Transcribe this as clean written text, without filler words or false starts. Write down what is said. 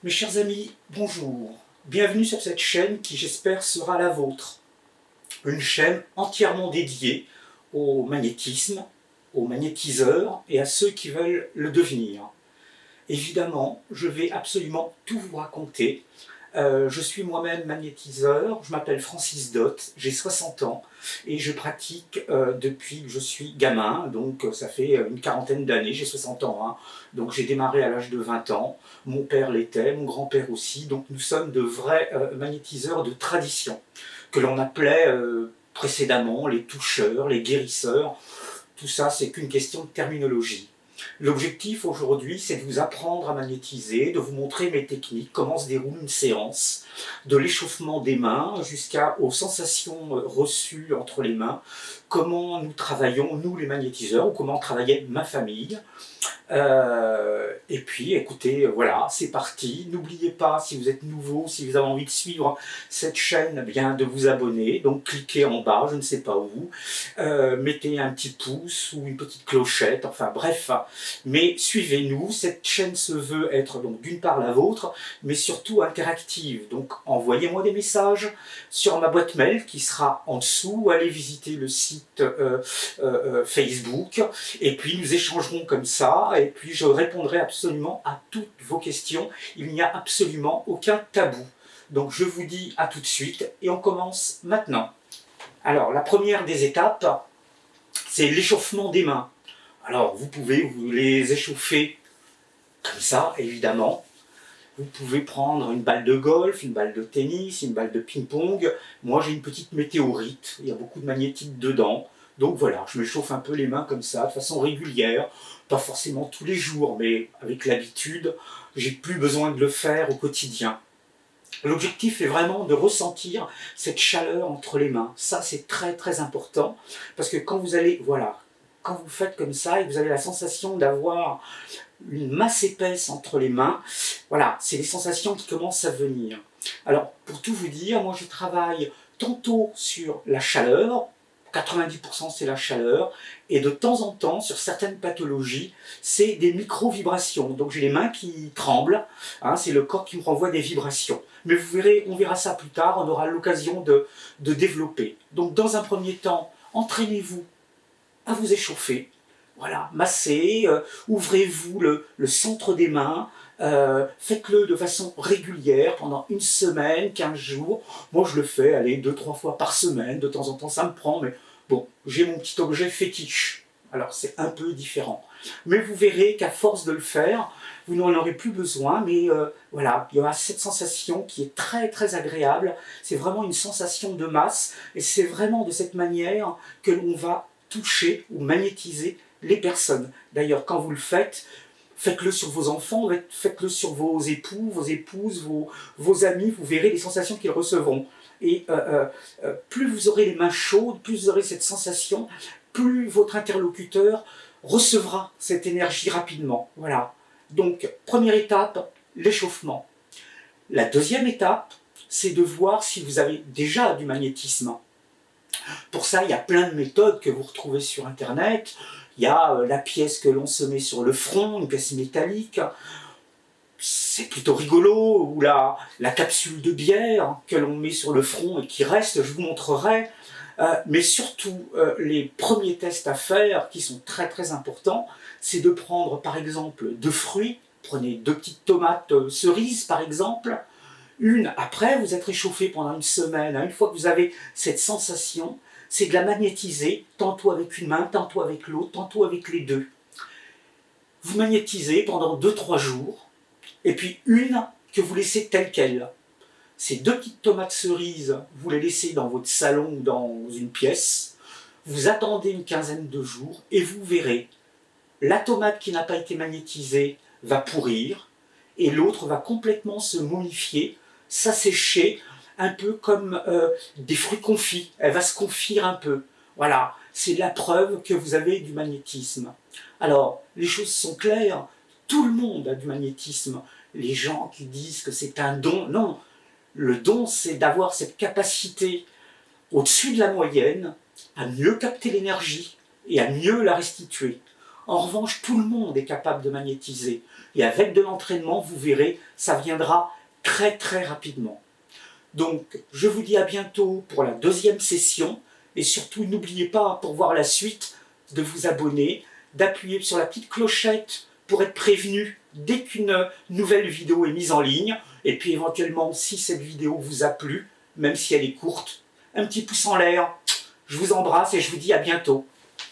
Mes chers amis, bonjour. Bienvenue sur cette chaîne qui, j'espère, sera la vôtre. Une chaîne entièrement dédiée au magnétisme, aux magnétiseurs et à ceux qui veulent le devenir. Évidemment, je vais absolument tout vous raconter. Je suis moi-même magnétiseur, je m'appelle Francis Dott, j'ai 60 ans et je pratique depuis que je suis gamin, donc ça fait une quarantaine d'années, j'ai 60 ans, hein. Donc j'ai démarré à l'âge de 20 ans, mon père l'était, mon grand-père aussi, donc nous sommes de vrais magnétiseurs de tradition, que l'on appelait précédemment les toucheurs, les guérisseurs. Tout ça, c'est qu'une question de terminologie. L'objectif aujourd'hui, c'est de vous apprendre à magnétiser, de vous montrer mes techniques, comment se déroule une séance, de l'échauffement des mains jusqu'aux sensations reçues entre les mains, comment nous travaillons, nous les magnétiseurs, ou comment travaillait ma famille. Et puis, écoutez, voilà, c'est parti. N'oubliez pas, si vous êtes nouveau, si vous avez envie de suivre cette chaîne, eh bien, de vous abonner. Donc, cliquez en bas, je ne sais pas où. Mettez un petit pouce ou une petite clochette, enfin bref. Mais suivez-nous. Cette chaîne se veut être, donc, d'une part la vôtre, mais surtout interactive. Donc, envoyez-moi des messages sur ma boîte mail qui sera en dessous. Allez visiter le site Facebook. Et puis, nous échangerons comme ça. Et puis je répondrai absolument à toutes vos questions. Il n'y a absolument aucun tabou. Donc je vous dis à tout de suite et on commence maintenant. Alors la première des étapes, c'est l'échauffement des mains. Alors vous pouvez vous les échauffer comme ça, évidemment. Vous pouvez prendre une balle de golf, une balle de tennis, une balle de ping-pong. Moi j'ai une petite météorite, il y a beaucoup de magnétique dedans. Donc voilà, je me chauffe un peu les mains comme ça, de façon régulière, pas forcément tous les jours, mais avec l'habitude, j'ai plus besoin de le faire au quotidien. L'objectif est vraiment de ressentir cette chaleur entre les mains. Ça, c'est très très important, parce que quand vous allez, voilà, quand vous faites comme ça et que vous avez la sensation d'avoir une masse épaisse entre les mains, voilà, c'est les sensations qui commencent à venir. Alors, pour tout vous dire, moi je travaille tantôt sur la chaleur, 90% c'est la chaleur, et de temps en temps, sur certaines pathologies, c'est des micro-vibrations. Donc j'ai les mains qui tremblent, hein, c'est le corps qui me renvoie des vibrations. Mais vous verrez, on verra ça plus tard, on aura l'occasion de développer. Donc dans un premier temps, entraînez-vous à vous échauffer, voilà, massez, ouvrez-vous le centre des mains, faites-le de façon régulière pendant une semaine, 15 jours. Moi je le fais, allez, 2-3 fois par semaine, de temps en temps ça me prend, mais bon, j'ai mon petit objet fétiche. Alors c'est un peu différent. Mais vous verrez qu'à force de le faire, vous n'en aurez plus besoin, mais voilà, il y aura cette sensation qui est très très agréable. C'est vraiment une sensation de masse, et c'est vraiment de cette manière que l'on va toucher ou magnétiser les personnes. D'ailleurs, quand vous le faites, faites-le sur vos enfants, faites-le sur vos époux, vos épouses, vos amis, vous verrez les sensations qu'ils recevront. Et plus vous aurez les mains chaudes, plus vous aurez cette sensation, plus votre interlocuteur recevra cette énergie rapidement. Voilà. Donc, première étape, l'échauffement. La deuxième étape, c'est de voir si vous avez déjà du magnétisme. Pour ça, il y a plein de méthodes que vous retrouvez sur Internet. Il y a la pièce que l'on se met sur le front, une pièce métallique. C'est plutôt rigolo. Ou la capsule de bière que l'on met sur le front et qui reste, je vous montrerai. Mais surtout, les premiers tests à faire, qui sont très très importants, c'est de prendre par exemple 2 fruits. Prenez 2 petites tomates cerises par exemple. Une, après, vous êtes réchauffé pendant une semaine. Une fois que vous avez cette sensation, c'est de la magnétiser, tantôt avec une main, tantôt avec l'autre, tantôt avec les deux. Vous magnétisez pendant 2-3 jours, et puis une que vous laissez telle qu'elle. Ces 2 petites tomates cerises, vous les laissez dans votre salon ou dans une pièce, vous attendez une quinzaine de jours, et vous verrez, la tomate qui n'a pas été magnétisée va pourrir, et l'autre va complètement se momifier, s'assécher, un peu comme des fruits confits. Elle va se confire un peu. Voilà, c'est la preuve que vous avez du magnétisme. Alors, les choses sont claires, tout le monde a du magnétisme. Les gens qui disent que c'est un don, non. Le don, c'est d'avoir cette capacité au-dessus de la moyenne à mieux capter l'énergie et à mieux la restituer. En revanche, tout le monde est capable de magnétiser. Et avec de l'entraînement, vous verrez, ça viendra très très rapidement. Donc, je vous dis à bientôt pour la deuxième session. Et surtout, n'oubliez pas, pour voir la suite, de vous abonner, d'appuyer sur la petite clochette pour être prévenu dès qu'une nouvelle vidéo est mise en ligne. Et puis éventuellement, si cette vidéo vous a plu, même si elle est courte, un petit pouce en l'air. Je vous embrasse et je vous dis à bientôt.